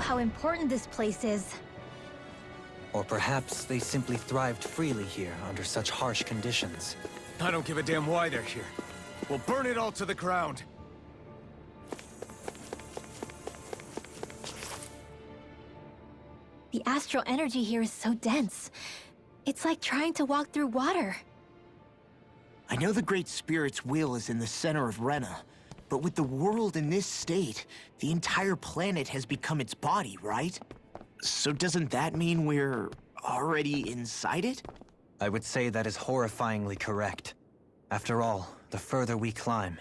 how important this place is. Or perhaps they simply thrived freely here under such harsh conditions. I don't give a damn why they're here. We'll burn it all to the ground. The astral energy here is so dense. It's like trying to walk through water. I know the Great Spirit's will is in the center of Rena, but with the world in this state, the entire planet has become its body, right? So doesn't that mean we're already inside it? I would say that is horrifyingly correct. After all, the further we climb,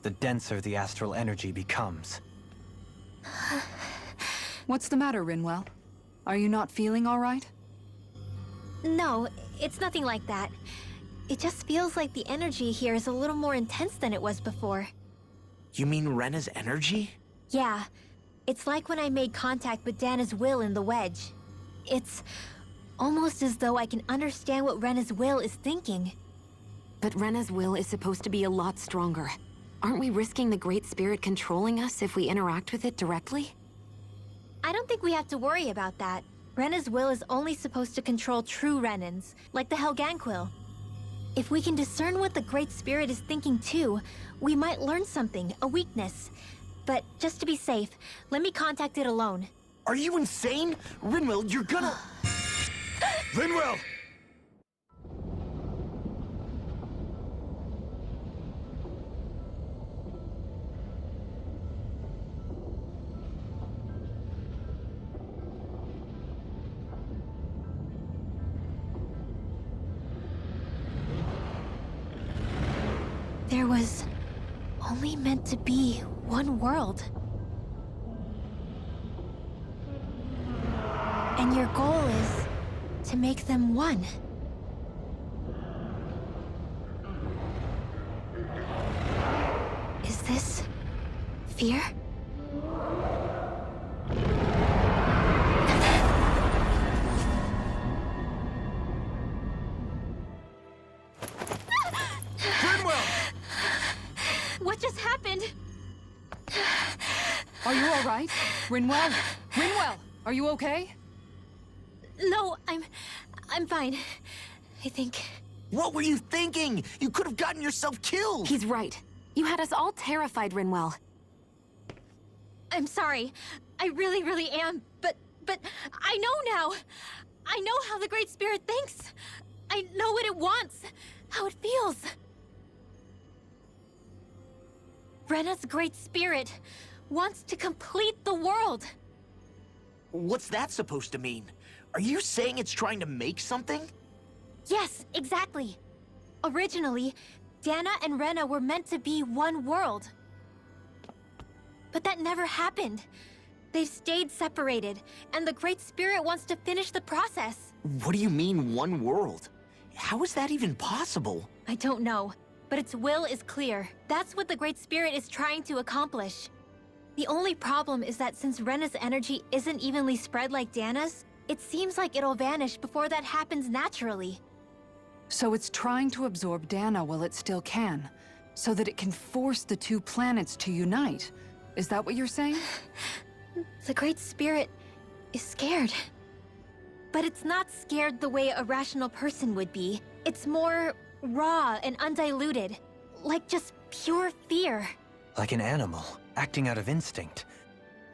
the denser the astral energy becomes. What's the matter, Rinwell? Are you not feeling all right? No, it's nothing like that. It just feels like the energy here is a little more intense than it was before. You mean Rena's energy? Yeah. It's like when I made contact with Dana's will in the wedge. It's almost as though I can understand what Rena's will is thinking. But Rena's will is supposed to be a lot stronger. Aren't we risking the Great Spirit controlling us if we interact with it directly? I don't think we have to worry about that. Rena's will is only supposed to control true Renans, like the Helganquil. If we can discern what the Great Spirit is thinking too, we might learn something, a weakness. But just to be safe, let me contact it alone. Are you insane? Rinwell, you're gonna... Rinwell! There was only meant to be one world. And your goal is to make them one. Is this fear? What just happened? Are you all right? Rinwell? Rinwell, are you okay? No, I'm fine. I think. What were you thinking? You could have gotten yourself killed! He's right. You had us all terrified, Rinwell. I'm sorry. I really am. But I know now. I know how the Great Spirit thinks. I know what it wants. How it feels. Rena's Great Spirit wants to complete the world. What's that supposed to mean? Are you saying it's trying to make something? Yes, exactly. Originally, Dana and Rena were meant to be one world. But that never happened. They've stayed separated, and the Great Spirit wants to finish the process. What do you mean, one world? How is that even possible? I don't know, but its will is clear. That's what the Great Spirit is trying to accomplish. The only problem is that since Rena's energy isn't evenly spread like Dana's, it seems like it'll vanish before that happens naturally. So it's trying to absorb Dana while it still can, so that it can force the two planets to unite. Is that what you're saying? The Great Spirit is scared. But it's not scared the way a rational person would be. It's more raw and undiluted, like just pure fear. Like an animal, acting out of instinct.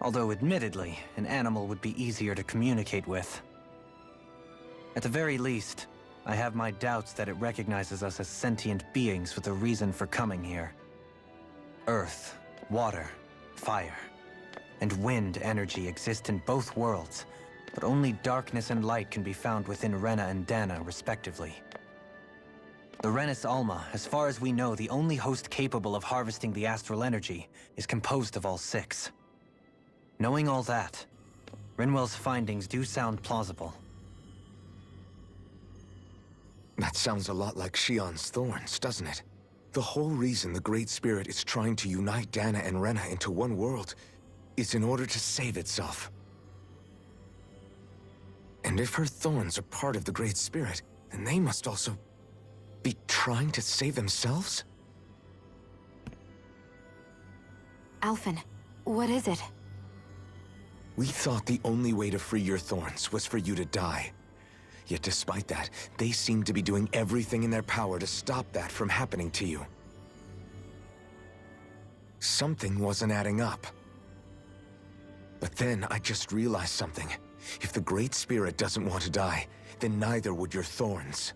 Although admittedly, an animal would be easier to communicate with. At the very least, I have my doubts that it recognizes us as sentient beings with a reason for coming here. Earth, water, fire, and wind energy exist in both worlds, but only darkness and light can be found within Rena and Dana, respectively. The Renis Alma, as far as we know, the only host capable of harvesting the astral energy, is composed of all six. Knowing all that, Rinwell's findings do sound plausible. That sounds a lot like Shionne's thorns, doesn't it? The whole reason the Great Spirit is trying to unite Dana and Rena into one world is in order to save itself. And if her thorns are part of the Great Spirit, then they must also be trying to save themselves? Alphen, what is it? We thought the only way to free your thorns was for you to die. Yet despite that, they seem to be doing everything in their power to stop that from happening to you. Something wasn't adding up. But then I just realized something. If the Great Spirit doesn't want to die, then neither would your thorns.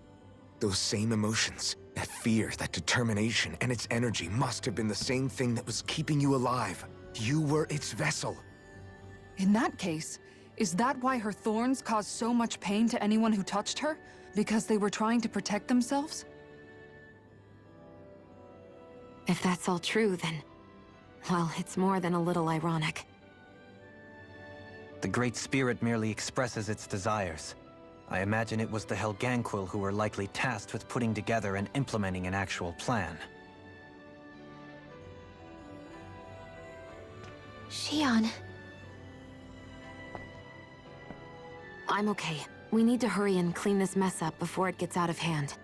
Those same emotions, that fear, that determination, and its energy must have been the same thing that was keeping you alive. You were its vessel. In that case, is that why her thorns caused so much pain to anyone who touched her? Because they were trying to protect themselves? If that's all true, then... well, it's more than a little ironic. The Great Spirit merely expresses its desires. I imagine it was the Helganquil who were likely tasked with putting together and implementing an actual plan. Shionne. I'm okay. We need to hurry and clean this mess up before it gets out of hand.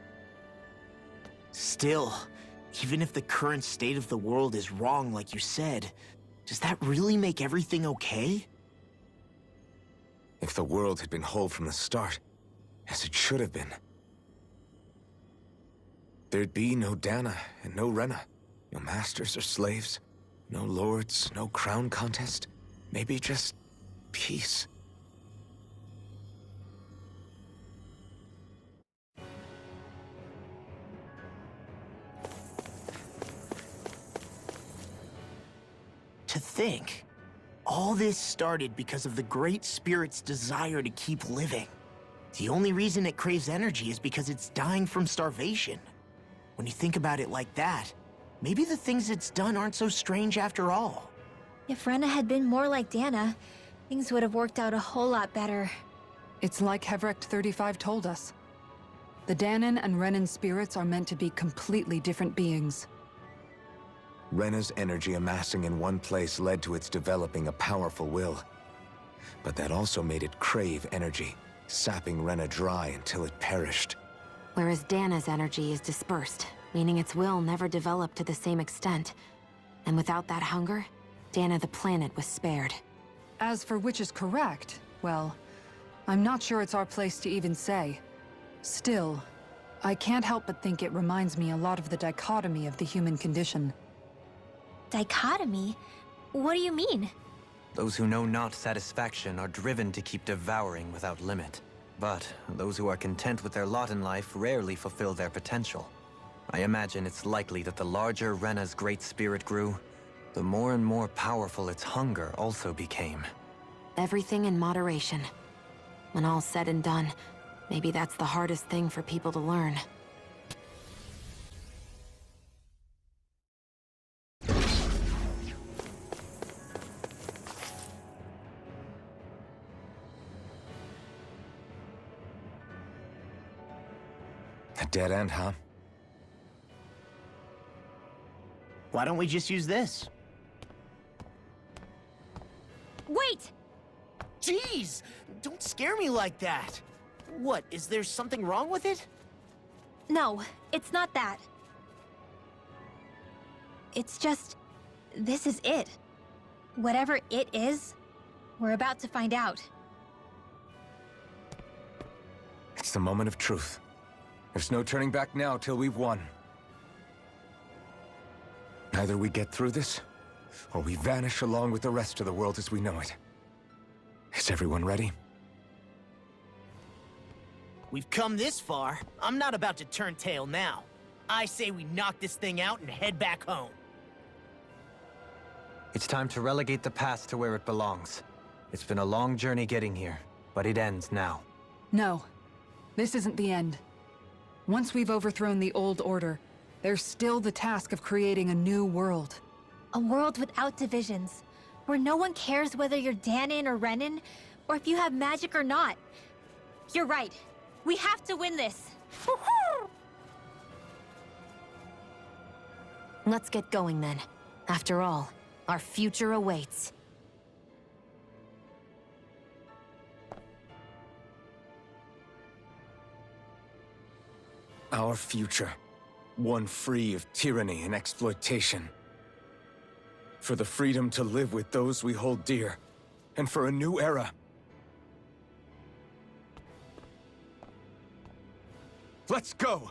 Still, even if the current state of the world is wrong like you said, does that really make everything okay? If the world had been whole from the start, as it should have been, there'd be no Dahna and no Rena, no masters or slaves, no lords, no crown contest, maybe just peace. To think, all this started because of the Great Spirit's desire to keep living. The only reason it craves energy is because it's dying from starvation. When you think about it like that, maybe the things it's done aren't so strange after all. If Rena had been more like Dahna, things would have worked out a whole lot better. It's like Hevrecht 35 told us. The Dahnan and Renan spirits are meant to be completely different beings. Rena's energy amassing in one place led to its developing a powerful will. But that also made it crave energy, sapping Rena dry until it perished. Whereas Dahna's energy is dispersed, meaning its will never developed to the same extent. And without that hunger, Dahna the planet was spared. As for which is correct, well, I'm not sure it's our place to even say. Still, I can't help but think it reminds me a lot of the dichotomy of the human condition. Dichotomy? What do you mean? Those who know not satisfaction are driven to keep devouring without limit. But those who are content with their lot in life rarely fulfill their potential. I imagine it's likely that the larger Rena's great spirit grew, the more and more powerful its hunger also became. Everything in moderation. When all's said and done, maybe that's the hardest thing for people to learn. A dead end, huh? Why don't we just use this? Wait! Jeez! Don't scare me like that! What, is there something wrong with it? No, it's not that. It's just... this is it. Whatever it is, we're about to find out. It's the moment of truth. There's no turning back now till we've won. Either we get through this, or we vanish along with the rest of the world as we know it. Is everyone ready? We've come this far. I'm not about to turn tail now. I say we knock this thing out and head back home. It's time to relegate the past to where it belongs. It's been a long journey getting here, but it ends now. No, this isn't the end. Once we've overthrown the old order, there's still the task of creating a new world. A world without divisions, where no one cares whether you're Dahnan or Renan, or if you have magic or not. You're right. We have to win this. Let's get going then. After all, our future awaits. Our future. One free of tyranny and exploitation. For the freedom to live with those we hold dear, and for a new era. Let's go!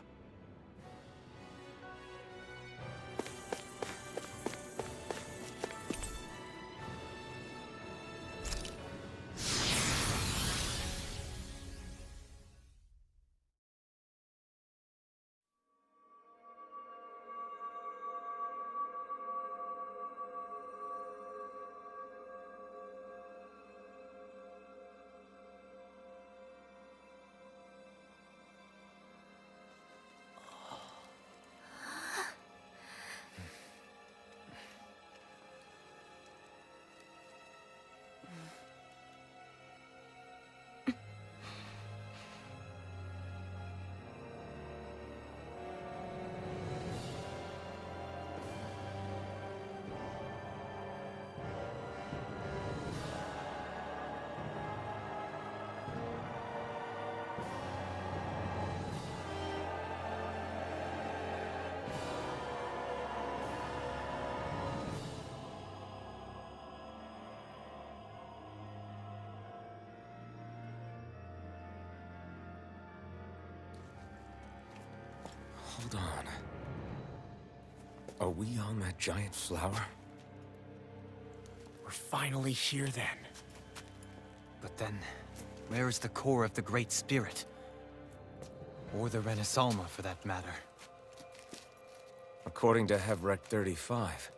Hold on. Are we on that giant flower? We're finally here then. But then, where is the core of the Great Spirit? Or the Renaissance, for that matter? According to Hevrek 35,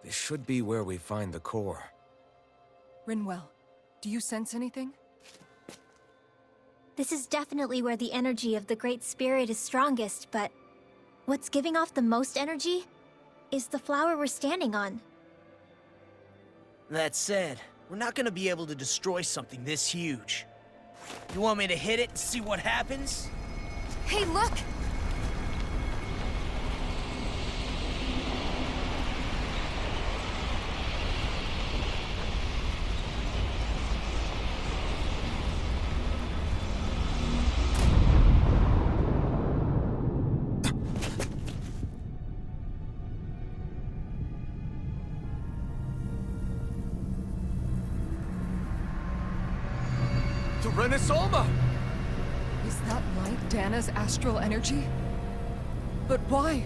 this should be where we find the core. Rinwell, do you sense anything? This is definitely where the energy of the Great Spirit is strongest, but what's giving off the most energy is the flower we're standing on. That said, we're not gonna be able to destroy something this huge. You want me to hit it and see what happens? Hey, look! The Renaissance! Is that light Dana's astral energy? But why?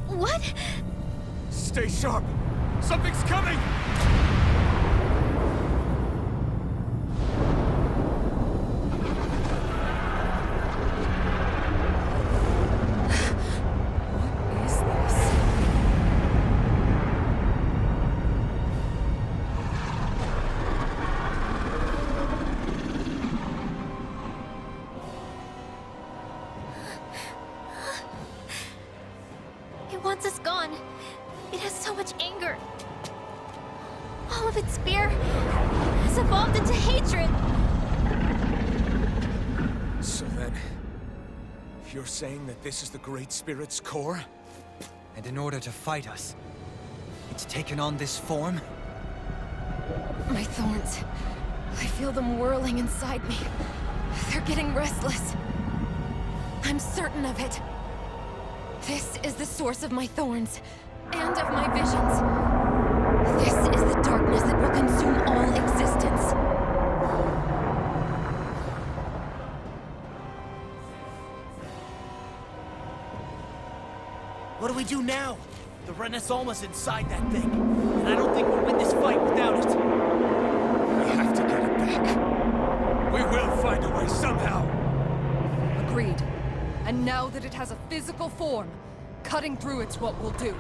What? Stay sharp! Something's coming! What is this? It wants us gone. It has so much anger. All of its fear has evolved into hatred. So then, you're saying that this is the Great Spirit's core? And in order to fight us, it's taken on this form? My thorns. I feel them whirling inside me. They're getting restless. I'm certain of it. This is the source of my thorns, and of my visions. This is the darkness that will consume all existence. What do we do now? The Renaissance is inside that thing, and I don't think we'll win this fight without it. We have to get it back. We will find a way somehow. Agreed. And now that it has a physical form, cutting through it's what we'll do.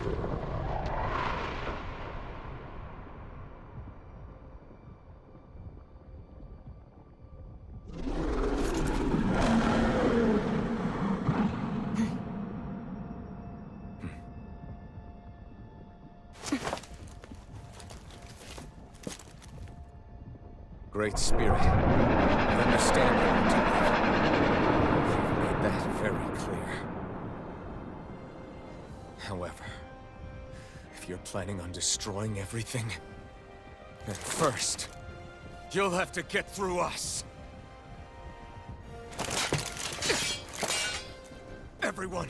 Great Spirit, I understand you want to live. You've made that very clear. However, if you're planning on destroying everything, then first, You'll have to get through us. Everyone,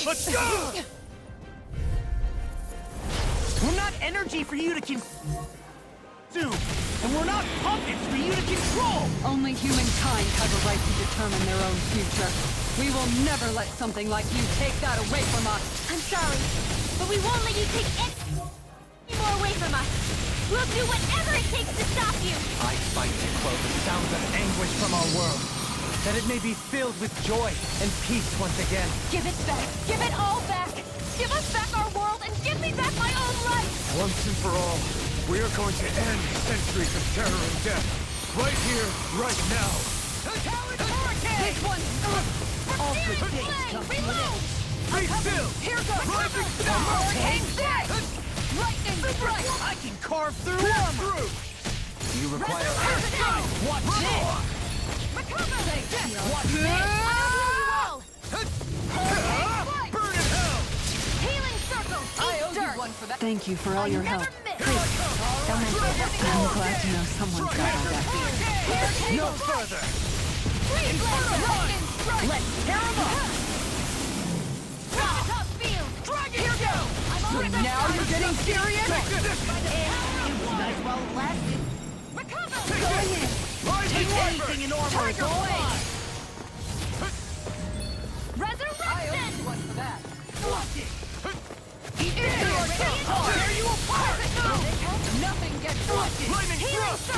let's go! energy for you to consume. And we're not puppets for you to control! Only humankind has a right to determine their own future. We will never let something like you take that away from us. I'm sorry, but we won't let you take any more away from us. We'll do whatever it takes to stop you. I fight to quell the sounds of anguish from our world, that it may be filled with joy and peace once again. Give it back! Give it all back! Give us back our world and give me back my own life! Once and for all, we are going to end centuries of terror and death. Right here, right now. This one! All good things come to an end. Be still! Here goes! Rising star! Hurricane dead! Lightning strike! I can carve through Pierce armor! through! You require Watch this! Recover! Watch this! Burn in hell! Healing circle! I owe you one for that. Thank you for all your help. Don't I'm glad to know someone's got our back. No further! Lightning strike! Let's tear him up! Top field! Here go! So now you're getting serious? Nice while it lasted. Recover! Going in! Take anything in armor is all mine! Resurrection! One for that. Watch it! Eat this! Tear you apart! Nothing gets through. Lightning thrust!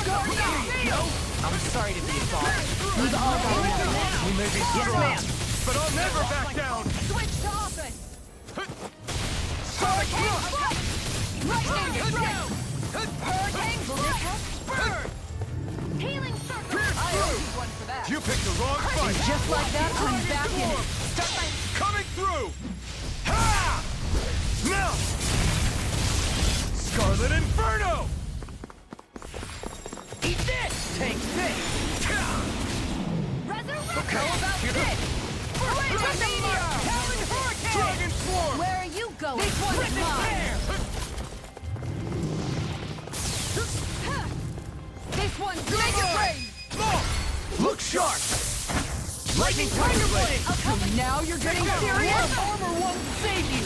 I'm sorry to be a bother. We've all got enough. We may be Yes, strong, ma'am. but I'll never back down! Switch to offense! Sonic thrust! Lightning strike! Hurricane blast! Burn! Healing circle! Pierce through! One for that. You picked the wrong fight! Just like that, I'm back in it. Coming through! Ha! Now! Scarlet Inferno! Eat this! Take this! Resurrection! Okay, About this! Meteor! Talon Hurricane! Dragon Swarm! Where are you going? This one is mine. This one's Make it rain! Look sharp! Lightning Tiger Blade! So now you're getting serious? Armor won't save you!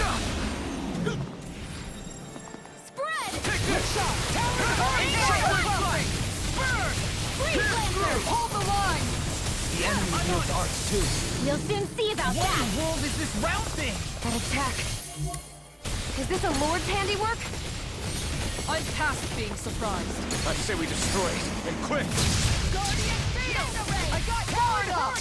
Spread! Take this! Talon Hurricane! Burn! Freeze laser! Hold the line! The enemy wields arts too. We'll soon see about What that. in the world is this round thing? That attack. Is this a Lord's handiwork? I'm past being surprised. I say we destroy it, and quick! Guardian Field! I got powered up!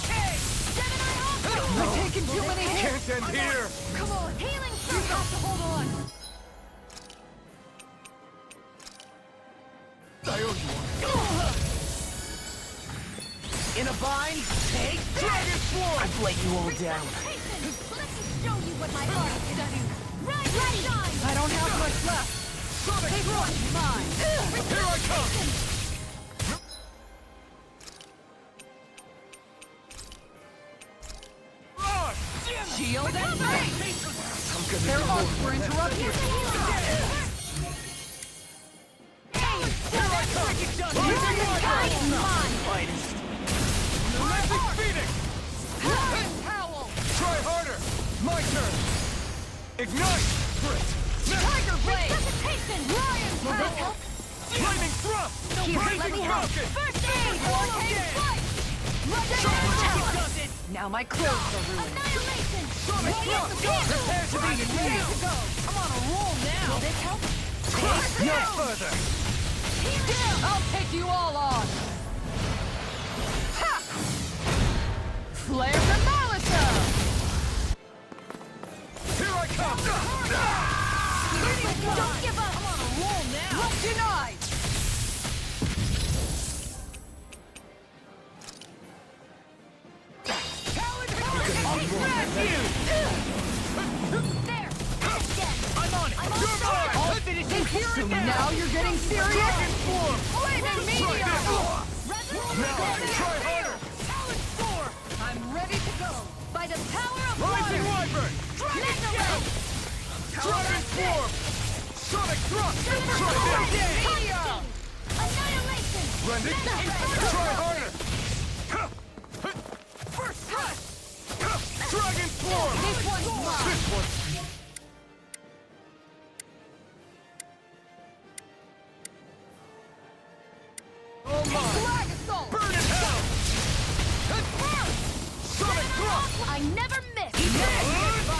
Gemini Opera! I've taken too many hits. Can't end here! Come on! Healing circle! You have to hold on. I owe you one. In a bind, take Dragon Swarm! I've let you all down. Let's show you what my heart can do! Right, shine! I don't have much left. Sonic This thrust! one's mine. Here I come! Ah, damn it! Shield and face. I'm gonna Their do arcs were interrupted. Here I come! Lightning mine! Finest. Magic Phoenix! Howl! Try harder! My turn! Ignite! Tiger Blade! Resuscitation! Lion Will this help? Lightning thrust! Here, let Blazing me help. Falcon! First aid! Hurricane flight! Does it? Now my clothes are ruined. Annihilation! Sonic thrust! Prepare to be Ready to go! I'm on a roll now. Will this help? no further! I'll take you all on. Ha! Flare the Malisa! Here I come! Don't give up! I'm on a roll now. What denied? There! Again! I'm on it. I'll finish it here So and now. now you're getting serious? Dragon Swarm! Flaming Try meteor! this! Now, try harder! Talon Sword! I'm ready to go. By the power of Rising water! Wyvern! Meteorite! Dragon Swarm! Sonic thrust! Try this! Meteor! Annihilation! Blending! Try harder! First cut! Dragon Swarm! This one's mine! This one! I never miss!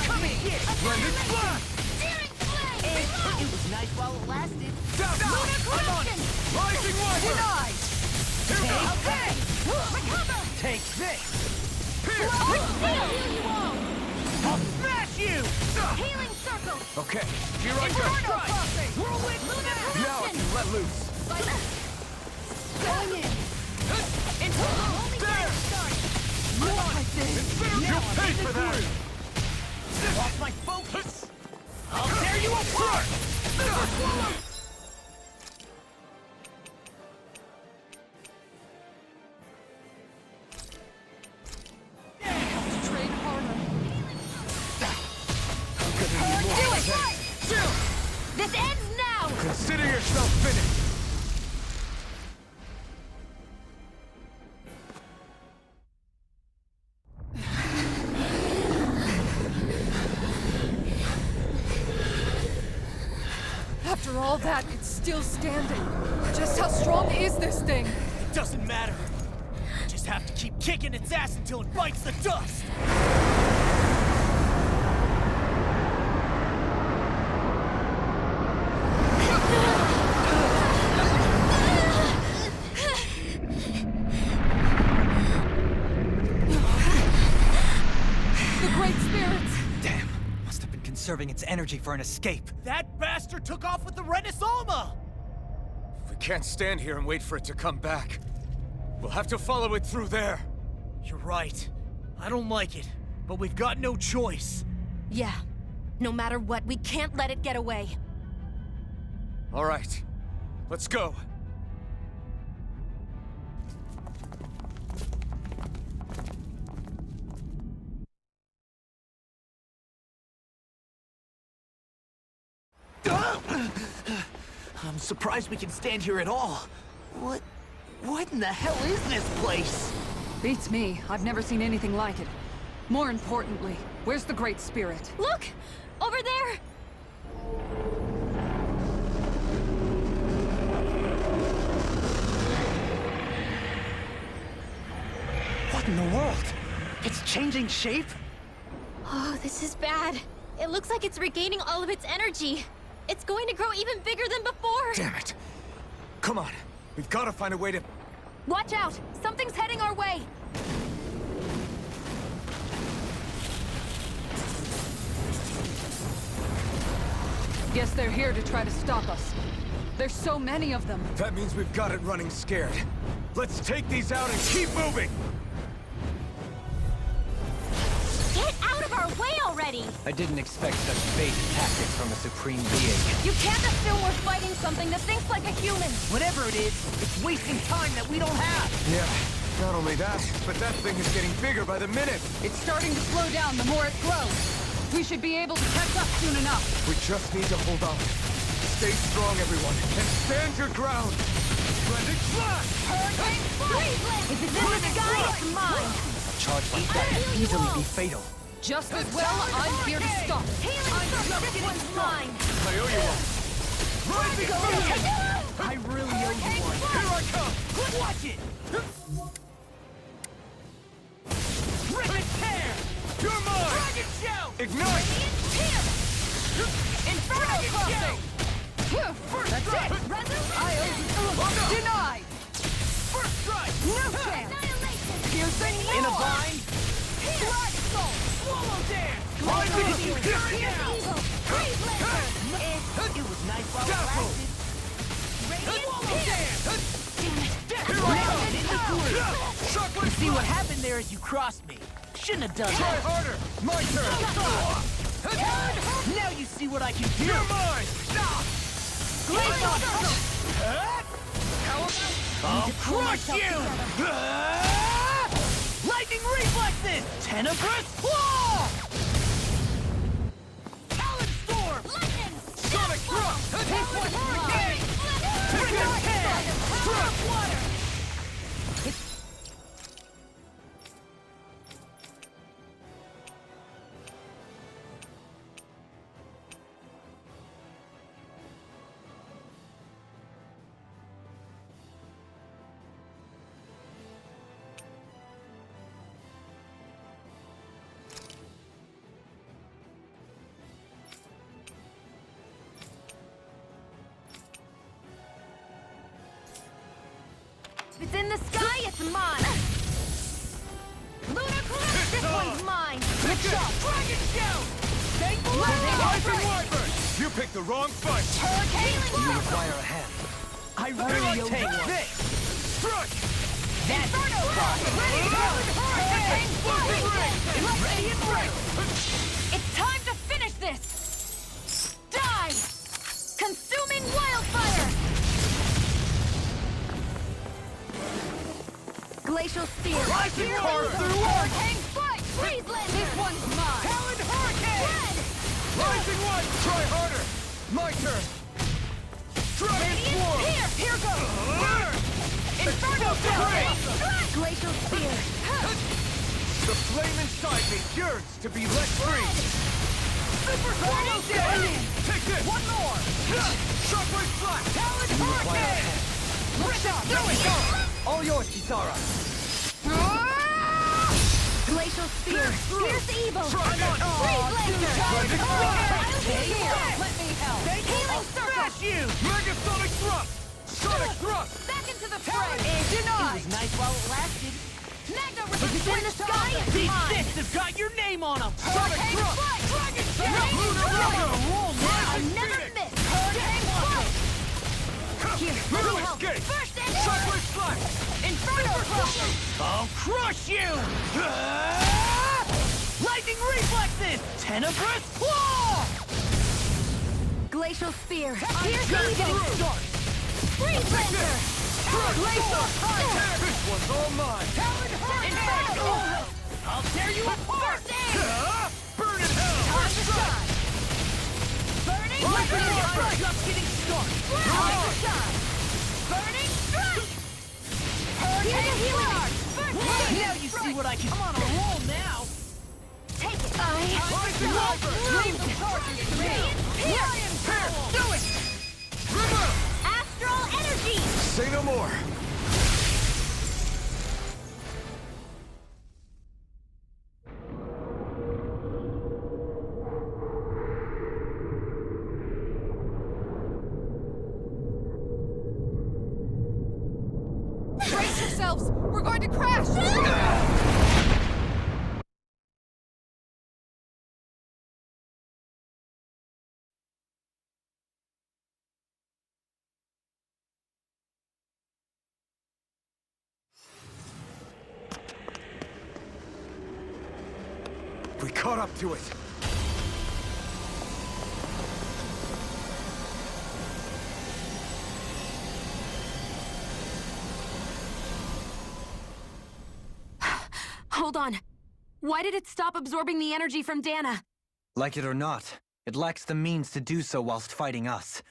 Coming here! Blended blast! Searing flame! It was nice while it lasted. Down! Lunar corruption! Rising Wiper! Denied! Okay! Recover! Take this! Pierce! Heal you all! I'll smash you! Healing circle! Okay, here I go! Inferno crossing! Whirlwind lunar Now I corruption! can let loose! Going in! Into only There! start! You paid for that! Lost my focus! I'll tear you apart! Train harder. Do it! This ends now! Consider yourself finished! After all that, it's still standing. Just how strong is this thing? It doesn't matter. You just have to keep kicking its ass until it bites the dust! The Great Spirits! Damn, must have been conserving its energy for an escape. That bastard took off with the Renaissance! We can't stand here and wait for it to come back. We'll have to follow it through there. You're right. I don't like it, but we've got no choice. Yeah. No matter what, we can't let it get away. All right, let's go. I'm surprised we can stand here at all. What in the hell is this place? Beats me. I've never seen anything like it. More importantly, where's the Great Spirit? Look! Over there! What in the world? It's changing shape? Oh, this is bad. It looks like it's regaining all of its energy. It's going to grow even bigger than before. Damn it. Come on, we've got to find a way to... Watch out! Something's heading our way! Guess they're here to try to stop us. There's so many of them. That means we've got it running scared. Let's take these out and keep moving! Get out of our way already! I didn't expect such base tactics from a supreme being. You can't assume we're fighting something that thinks like a human! Whatever it is, it's wasting time that we don't have! Yeah, not only that, but that thing is getting bigger by the minute. It's starting to slow down the more it grows. We should be able to catch up soon enough. We just need to hold on. Stay strong, everyone, and stand your ground! Splendid flash! Hurricane Blade! If it's in the sky, it's mine! A charge like that could easily be fatal. Just as well, I'm here to stop it. Healing circle! This one's mine! I owe you one. Rising flash! I really owe you one. Here I come! Watch it! Rip and tear! You're mine! Dragon shout! Ignite! Inferno crossing! First strike! I owe you. Denied! First strike! No chance! Piercing In a roar! bind! Blood soul! Swallow dance! Mine Look is at you! here Here now! Evil! Freeze laser! It was nice while it Dazzle! lasted. Radiant pierce! Here I come! Shock like See what happened there is you crossed me. Shouldn't have done Try that. harder! My turn! Now you see what I can do. You're mine! I'll crush you! Lightning reflexes! Tenebrous claw! Talon storm! Lightning! Sonic thrust! This one's mine! Take it! Thrust water! If it's in the sky, it's mine! Lunar Crush! This one's mine! Pick it! Dragon Shout! Rising Wyvern! You picked the wrong fight! Hurricane You require a hand. I really take this! Strike! Inferno Frost! Ready to go! Hurricane Flight! Ready and break! It's time to finish this! Die! Consuming Wildfire! Glacial Spear! Rising Carter! Hurricane Flight! Freeze Lander! This one's mine! Talon Hurricane! Red! Rising One! Try harder! My turn! Dragon Radiant Swarm! Here goes! Inferno Blade! Glacial Spear! The flame inside me yearns to be let free! Super Swirling Damage! Take this! One more! Shockwave Flash! Talon Hurricane! Push up! Do it! All yours, Kisara. Glacial Spear! Pierce Evil! Try on! Freeze Lander! Lightning I'll be here! Let me help! Healing Circle! Smash you! Megasonic Thrust! Sonic Thrust! Back into the fray! Denied! It was nice while it lasted. Magna Resistance in the sky is These mine! fists have got your name on them! Hurricane Flight! Dragon Shout! I never miss! Hurricane Flight! Here, let me help! Escape! First aid! Shockwave Flash! Inferno Crush! I'll crush you! Lightning reflexes! Tenebrous claw! Glacial Spear! Pierce Evil! Freeze Lander! Glacial Fire! This one's all mine! Talon Hurricane! I'll tear you apart! First aid! Burn in hell! Time to shine! Burning Lightning! I'm just getting started! Time to shine! Burning Strike! Hurricane Healing! Now you see what I can... I'm on a roll now! Take it! Dream the charges to me! Lion Pierce! Do it! River! Astral Energy! Say no more! Brace yourselves! We're going to crash! We caught up to it! Hold on. Why did it stop absorbing the energy from Dahna? Like it or not, it lacks the means to do so whilst fighting us.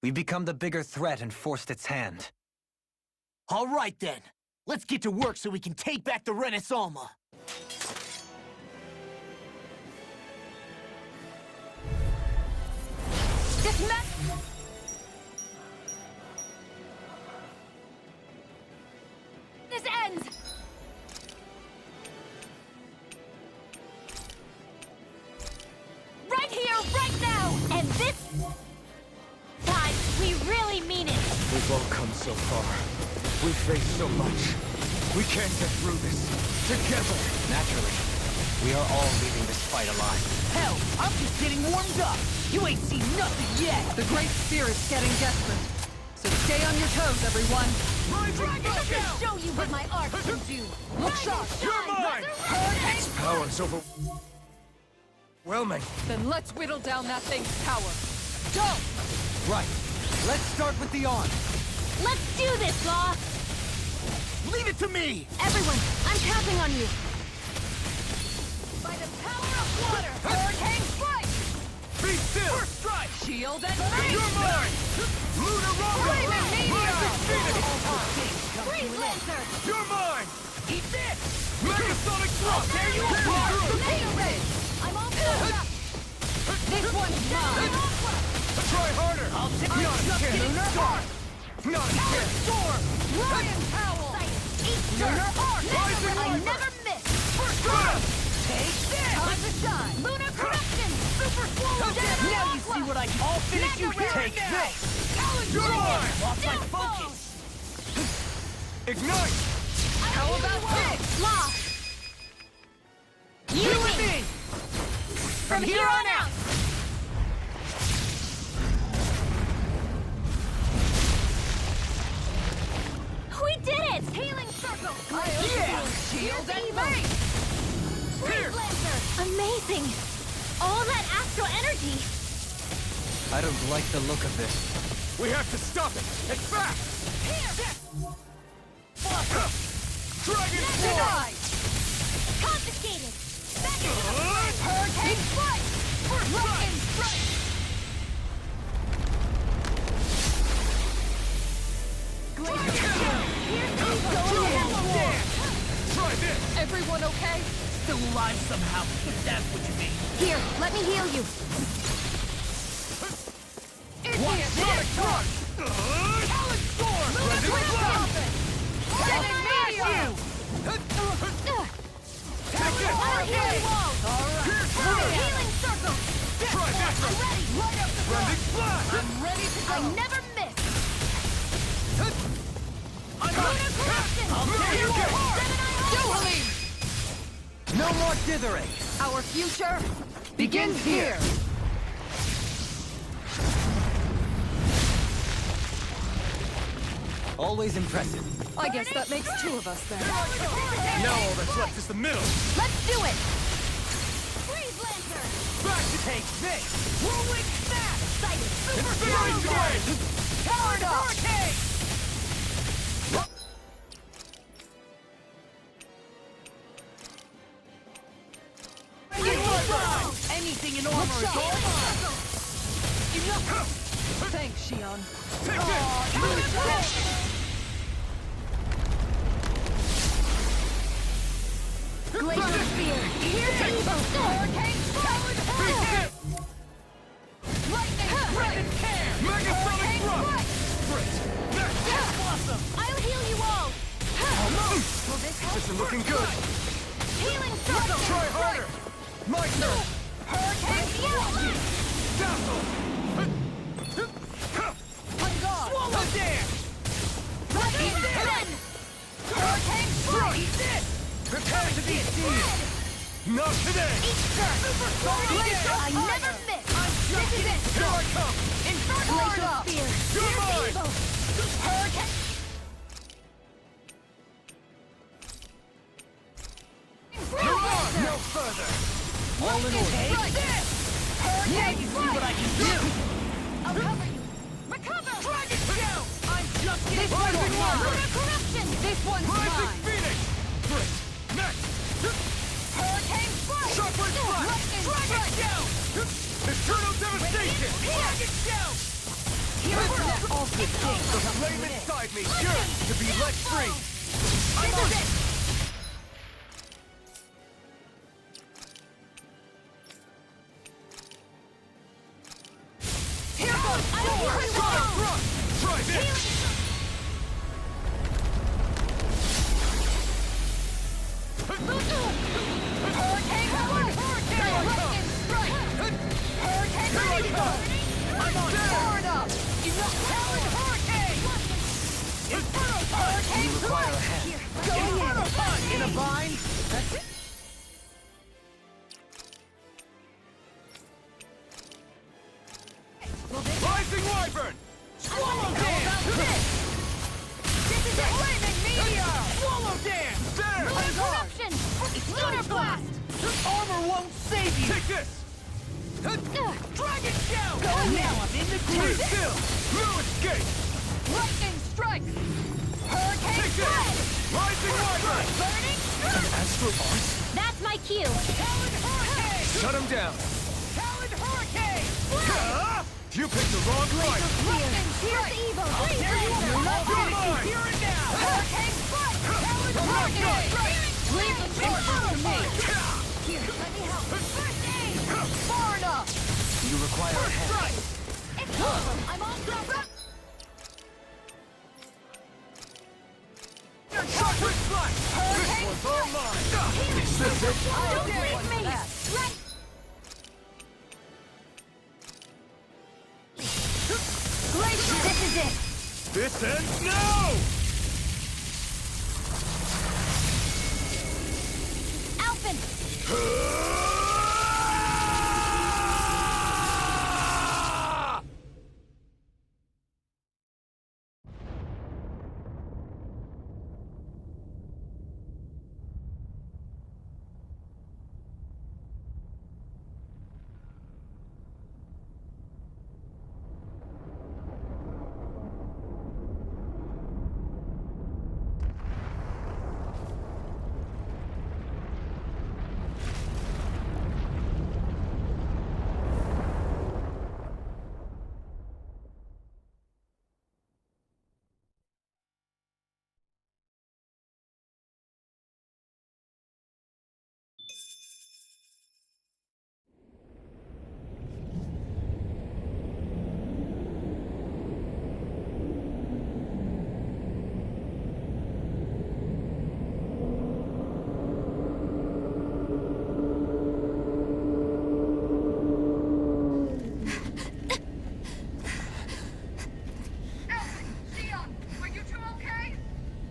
We've become the bigger threat and forced its hand. All right, then. Let's get to work so we can take back the Renaissance. This ends! Right here, right now! And this... Guys, we really mean it! We've all come so far. We've faced so much. We can't get through this. Together! Naturally, we are all leaving this fight alive. Hell, I'm just getting warmed up! You ain't seen nothing yet! The Great Spirit's getting desperate. So stay on your toes, everyone. Let me show you what my art can do! Look sharp! You're mine! Its power's overwhelming. Then let's whittle down that thing's power. Go! Right. Let's start with the arm. Let's do this, Law! Leave it to me! Everyone, I'm counting on you! By the power of water! Hurricane Strike! Be still! First strike! Shield and You're mine! Lunar Rumble! Flaming Meteor! Rising Phoenix! Freeze Lancer! You're mine! Eat this! Megasonic Thrust! There you are! I'm all filled up! This one's mine! Try harder! I'll take Not just again! getting started! Not again! Storm! Lion Howl! Lunar Arc! Rising I Wyvern! never miss! Grab! Take this! Time to shine! Lunar Corruption! Super Swallow! Now you see what I can... I'll finish you here! Take now! You're mine! Lost my focus! Ignite! How about this? Law! You and me! From here on out! We did it! Healing circle! Yeah! Shield and mace! Here! Amazing! All that astral energy! I don't like the look of this. We have to stop it! And fast! Dragon Force! Confiscated! Back into the Hurricane strike! Lightning strike! Try this! Everyone okay? Still alive somehow, if that's what you mean. Here, let me heal you. Sonic Crush! Talon Storm! Blending Blast! Sending meteor! Take this! Healing circle! Try this! I'm ready! Light up the Blending Blast! I'm ready to go! I never miss! Lunar corruption! There you go! Dueling! No more dithering! Our future begins here! Always impressive. I guess that makes two of us then. Now all that's left is the middle! Let's do it! Freeze Lancer! Back to Take this! Whirlwind Snap! Excited! Infinity Blade! Powered Hurricane! Anything in armor is all mine! Thanks, Shionne. Take this! Glacier Spear! Here's evil! Hurricane Strike! Lightning Strike! Mega Sonic Thrust! I'll heal you all! Will this help? This is looking good! Healing circle! Try harder! My turn! Hurricane Strike! Dazzle! Swallow dance! Lightning Hurricane Strike! Prepare to be seized! Not today! Glacier! I never miss! This is it! Here I come! Glacial Spear! You're mine! Evil! Hurricane! You're on! No further! All in order. Take this! Hurricane See what I can do! I'll cover you! Recover! Dragon Shout! I'm just This getting one's Rising mine! Warrior! Corruption! This one's Rising mine! Phoenix! Great! Next! Hurricane Strike! Shockwave Blast! Lightning Dragon Strike! Shout! Eternal Devastation! Dragon Shout! Here's that Ultimate King! The flame inside me yearns to be let free! This is it! Here goes! I don't hear you all! Thrust! Try this! Hurricane Howard! Lightning Strike! Hurricane Rainbow! I'm on powered up! Howard Hurricane! Inferno Punch! Hurricane Strike! Go Inferno Punch! In a bind? That's it? Rising Wyvern! Swallow How Dance! about this? This is it! Flaming Meteor! Swallow Dance! There! Lunar Corruption! Lunar Blast! Armor won't save you! Take this! Dragon Shout! Going Now in. I'm in the Stay groove! still! No escape! Lightning Strike! Hurricane Take this! Strike! Rising Wyvern! Burning Strike! Astral Arts? That's my cue! Talon Hurricane! Shut him down! Talon Hurricane! You picked the wrong fight! Lightning Strike! Evil! There you are! You're mine! Here and now! Hurricane Strike! Talon Hurricane! Leave the torch to me! Here, let me help! First aid! Far enough! You require a hand. Strike! It's over! I'm all covered! Shockwave Blast! This one's all mine! Is this it? Don't leave me! Let... Glacier! This is it! This ends now!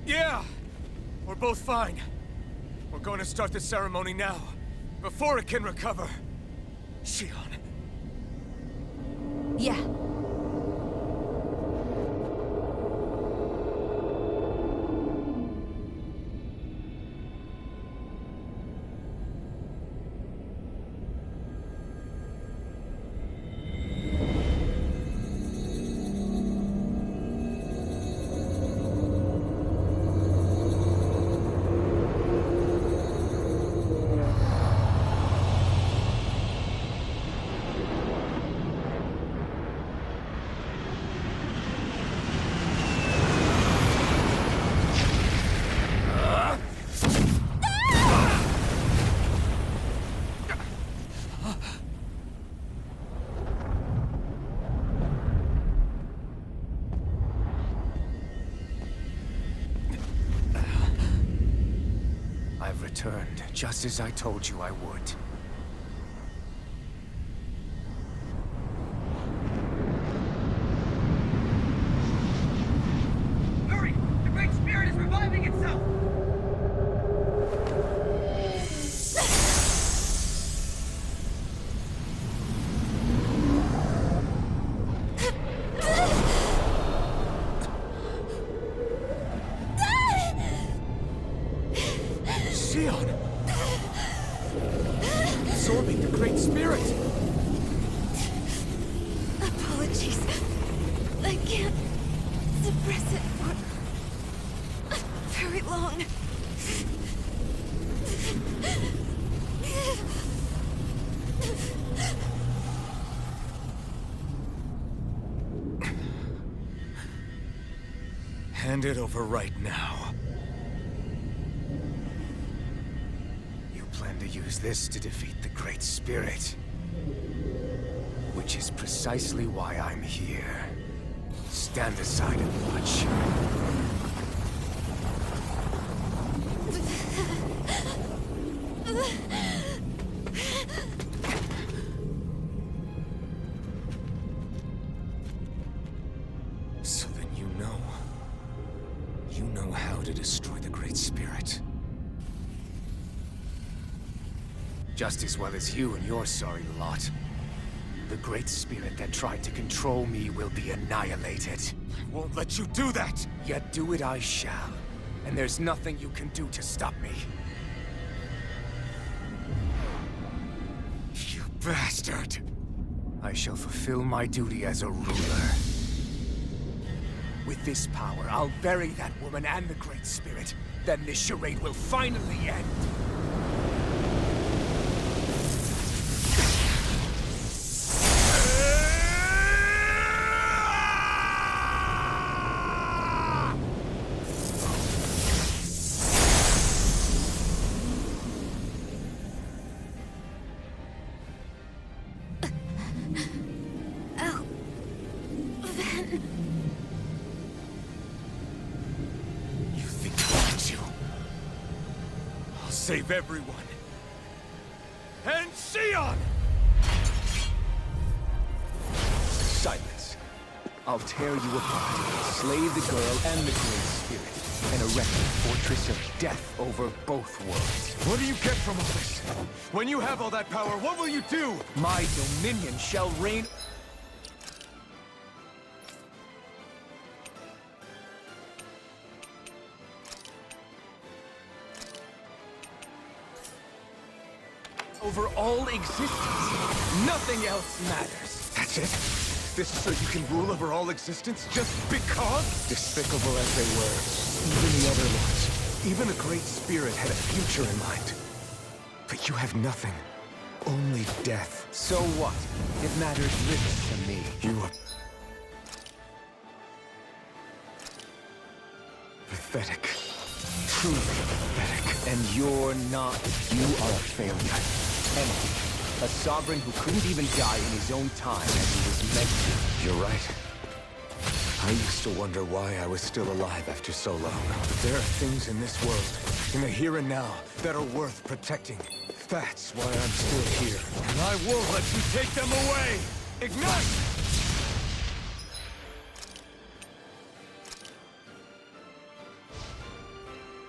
Yeah! We're both fine. We're going to start the ceremony now, before it can recover. Shionne. Yeah. I've returned, just as I told you I would. Hurry! The Great Spirit is reviving itself! Shionne! Absorbing the Great Spirit! Apologies. I can't suppress it for very long. Hand it over right now. You plan to use this to defeat the Great Spirit. Which is precisely why I'm here. Stand aside and watch. So then you know how to destroy the Great Spirit. Just as well as you and your sorry lot. The Great Spirit that tried to control me will be annihilated. I won't let you do that! Yet do it I shall. And there's nothing you can do to stop me. You bastard! I shall fulfill my duty as a ruler. With this power, I'll bury that woman and the Great Spirit. Then this charade will finally end. Save everyone. And Shionne! Silence. I'll tear you apart, slay the girl and the Great Spirit, and erect a fortress of death over both worlds. What do you get from all this? When you have all that power, what will you do? My dominion shall reign... over all existence. Nothing else matters. That's it? This is so you can rule over all existence just because? Despicable as they were, even the other lords, even the Great Spirit had a future in mind. But you have nothing. Only death. So what? It matters little to me. You are... pathetic. Truly pathetic. And you're not. You are a failure. Empty. A sovereign who couldn't even die in his own time as he was meant to. You're right. I used to wonder why I was still alive after so long. But there are things in this world, in the here and now, that are worth protecting. That's why I'm still here. And I won't let you take them away! Ignite!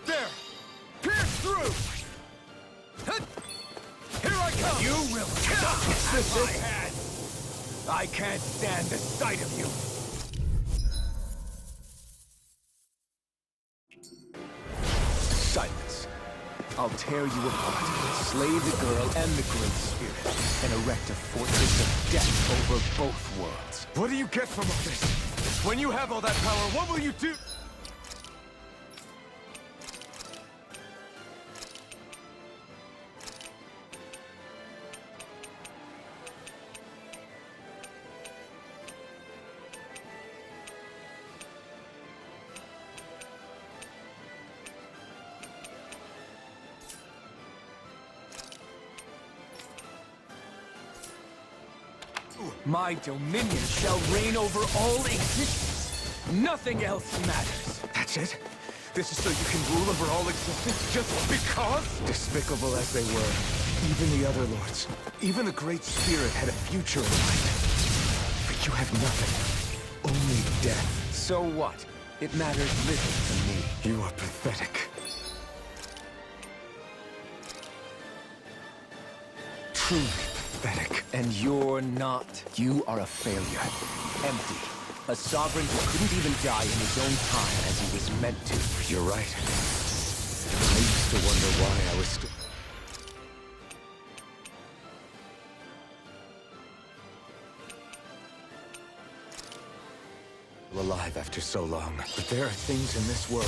There! Pierce through! Here I come! You will stop at my hand! I can't stand the sight of you! Silence. I'll tear you apart, slay the girl and the Great Spirit, and erect a fortress of death over both worlds. What do you get from all this? When you have all that power, what will you do? My dominion shall reign over all existence. Nothing else matters. That's it? This is so you can rule over all existence just because? Despicable as they were, even the other lords, even the Great Spirit had a future in mind. But you have nothing. Only death. So what? It matters little to me. You are pathetic. Truly pathetic. And you're not. You are a failure. Empty. A sovereign who couldn't even die in his own time as he was meant to. You're right. I used to wonder why I was still... alive after so long. But there are things in this world,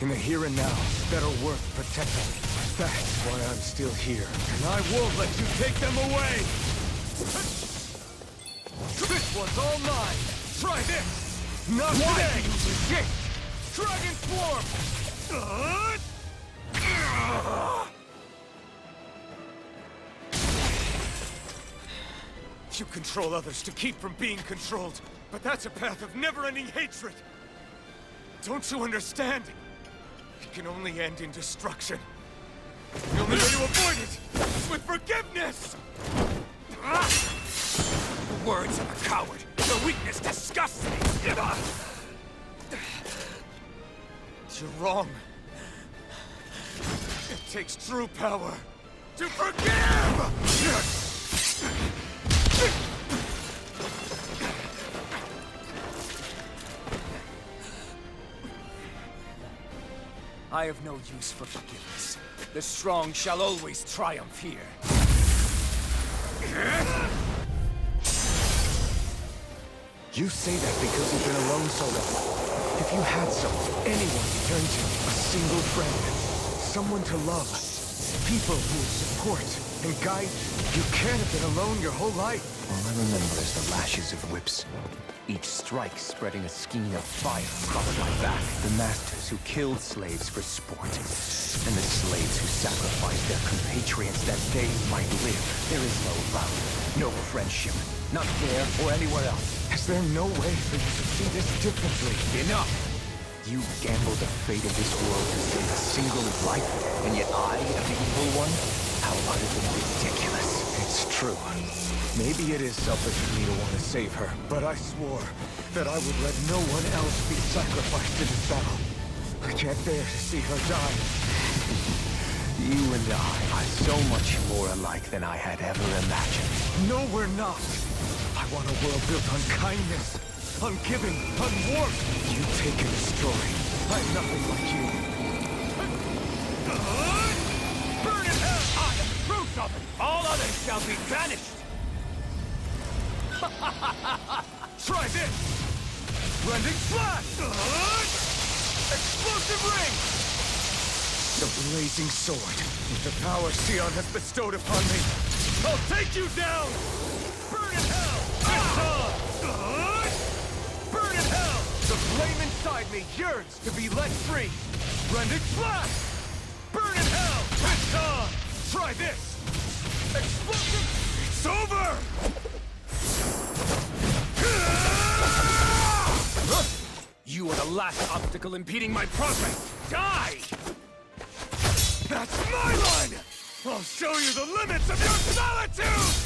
in the here and now, that are worth protecting. That's why I'm still here. And I won't let you take them away! This one's all mine! Try this! Not today! Resist! Dragon Swarm! You control others to keep from being controlled, but that's a path of never-ending hatred! Don't you understand? It can only end in destruction. The only way to avoid it is with forgiveness! The words of a coward. Your weakness disgusts me. You're wrong. It takes true power to forgive! I have no use for forgiveness. The strong shall always triumph here. You say that because you've been alone so long. If you had someone, anyone to turn to, a single friend, someone to love, people who would support and guide you, you can't have been alone your whole life. All I remember is the lashes of whips. Each strike spreading a skein of fire across my back. The masters who killed slaves for sport. And the slaves who sacrificed their compatriots that they might live. There is no love, no friendship. Not there or anywhere else. Is there no way for you to see this differently? Enough! You gambled the fate of this world to save a single life, and yet I am the evil one? How utterly ridiculous. It's true. Maybe it is selfish of me to want to save her, but I swore that I would let no one else be sacrificed in this battle. I can't bear to see her die. You and I are so much more alike than I had ever imagined. No, we're not. I want a world built on kindness, on giving, on warmth. You take and destroy. I'm nothing like you. Burn in hell! I am the truth of it! All others shall be banished! Try this! Rending Slash! Explosive Ring! The blazing sword, with the power Shionne has bestowed upon me. I'll take you down! Burn in hell! It's on! Burn in hell! The flame inside me yearns to be let free. Rending Slash! Burn in hell! It's on! Try this! Explosive! It's over! You are the last obstacle impeding my progress! Die! That's my line! I'll show you the limits of your solitude!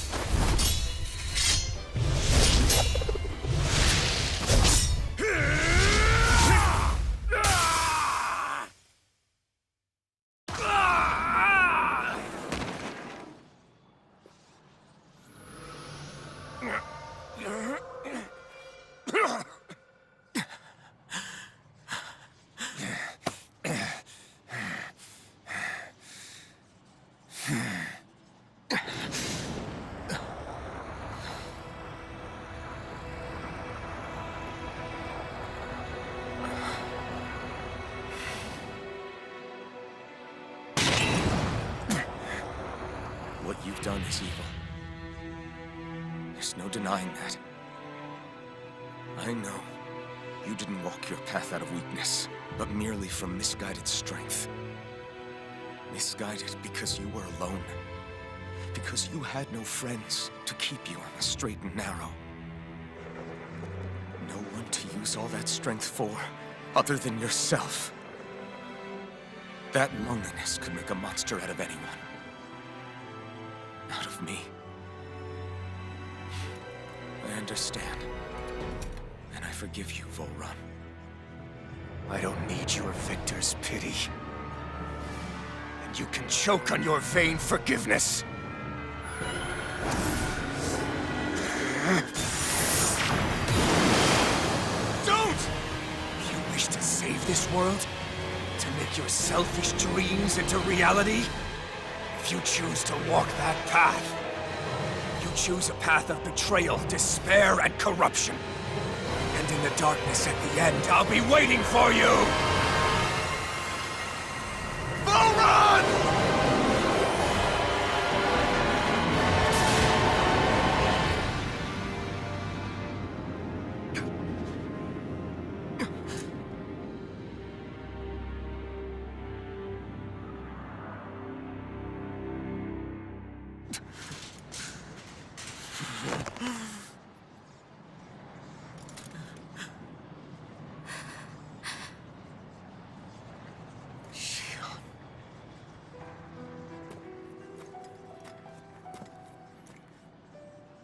What you've done is evil. There's no denying that. I know you didn't walk your path out of weakness, but merely from misguided strength. Misguided because you were alone. Because you had no friends to keep you on the straight and narrow. No one to use all that strength for, other than yourself. That loneliness could make a monster out of anyone. Out of me. I understand. And I forgive you, Vholran. I don't need your victor's pity. And you can choke on your vain forgiveness. Don't! You wish to save this world? To make your selfish dreams into reality? If you choose to walk that path, you choose a path of betrayal, despair, and corruption. And in the darkness at the end, I'll be waiting for you! Vholran!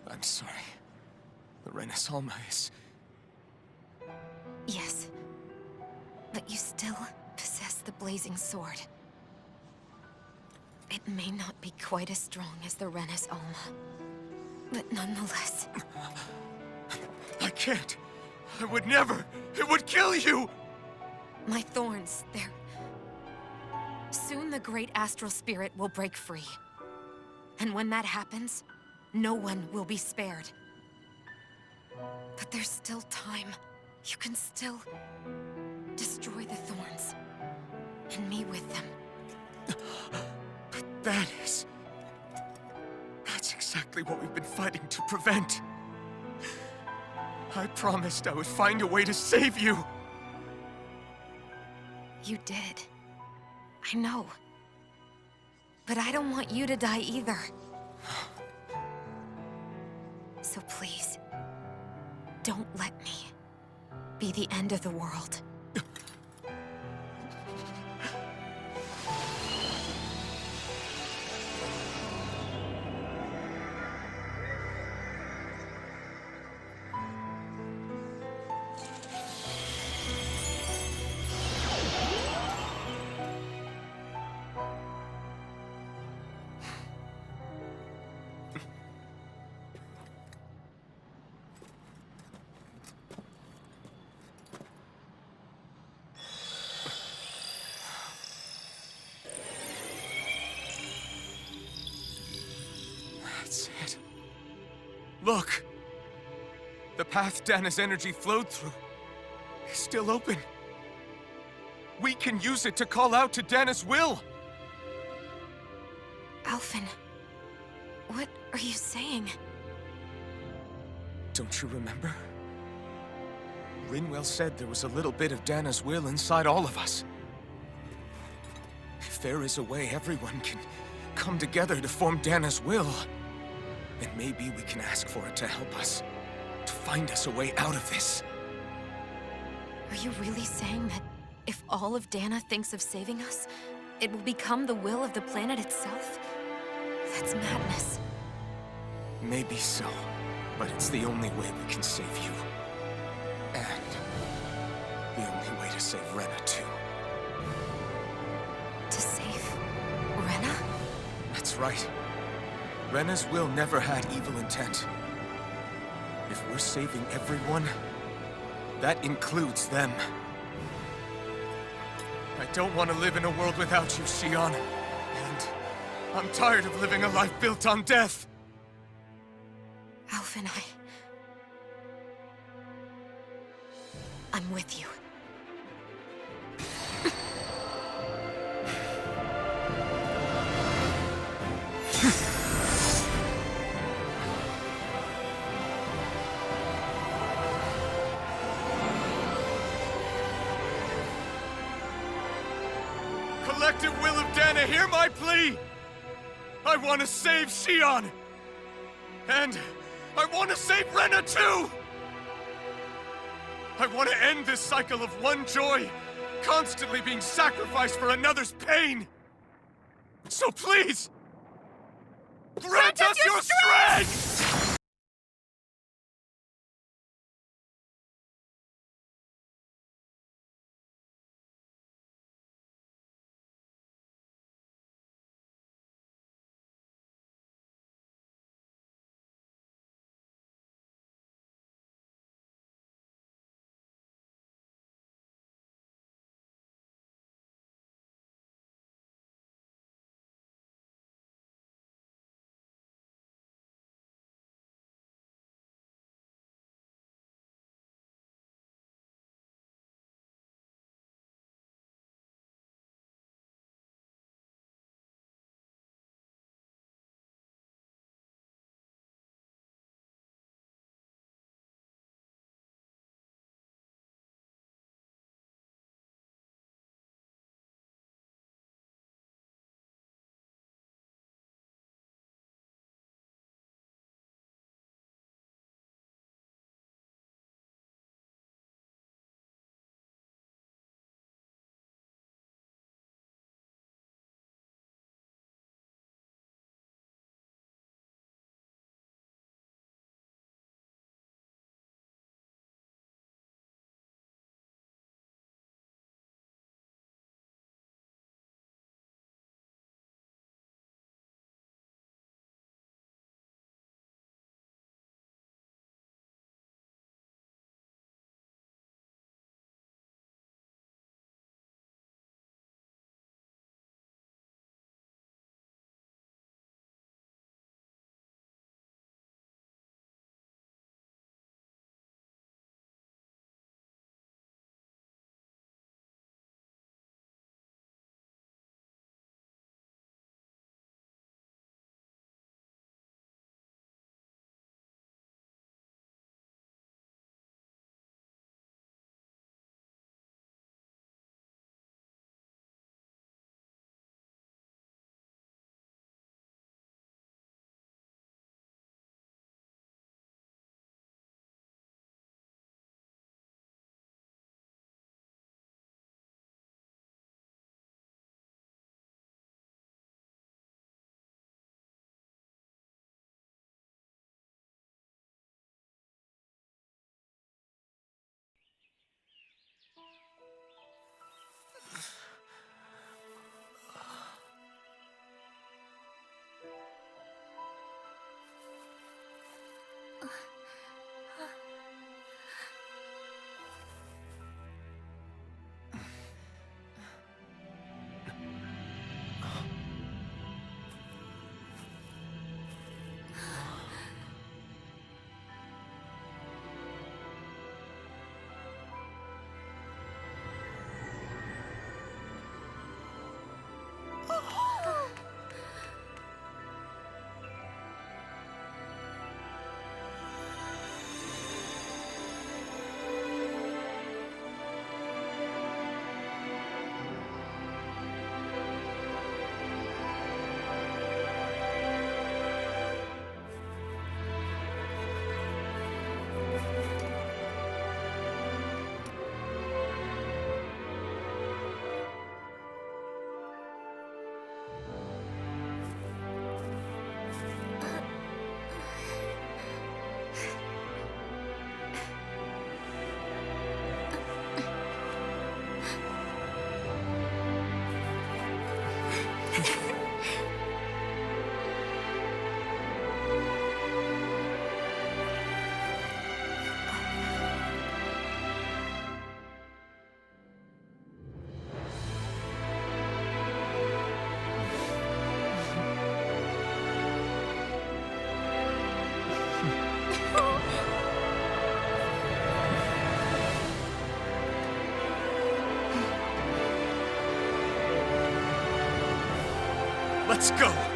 I'm sorry. The Renaissance is... Yes. But you still possess the blazing sword. It may not be quite as strong as the Rena's Alma, but nonetheless... I can't! I would never! It would kill you! My thorns, they're... Soon the great astral spirit will break free. And when that happens, no one will be spared. But there's still time. You can still destroy the thorns. And me with them. But that's exactly what we've been fighting to prevent. I promised I would find a way to save you. You did. I know. But I don't want you to die either. So please, don't let me be the end of the world. Look! The path Dahna's energy flowed through is still open. We can use it to call out to Dahna's will! Alphen, what are you saying? Don't you remember? Rinwell said there was a little bit of Dahna's will inside all of us. If there is a way everyone can come together to form Dahna's will, then maybe we can ask for it to help us, to find us a way out of this. Are you really saying that if all of Dahna thinks of saving us, it will become the will of the planet itself? That's madness. Maybe so, but it's the only way we can save you. And the only way to save Rena, too. To save Rena? That's right. Rena's will never had evil intent. If we're saving everyone, that includes them. I don't want to live in a world without you, Shionne. And I'm tired of living a life built on death. Alphen, I'm with you. Collective will of Dahna, hear my plea! I want to save Shionne! And I want to save Rena too! I want to end this cycle of one joy, constantly being sacrificed for another's pain! So please, grant us your strength! Let's go!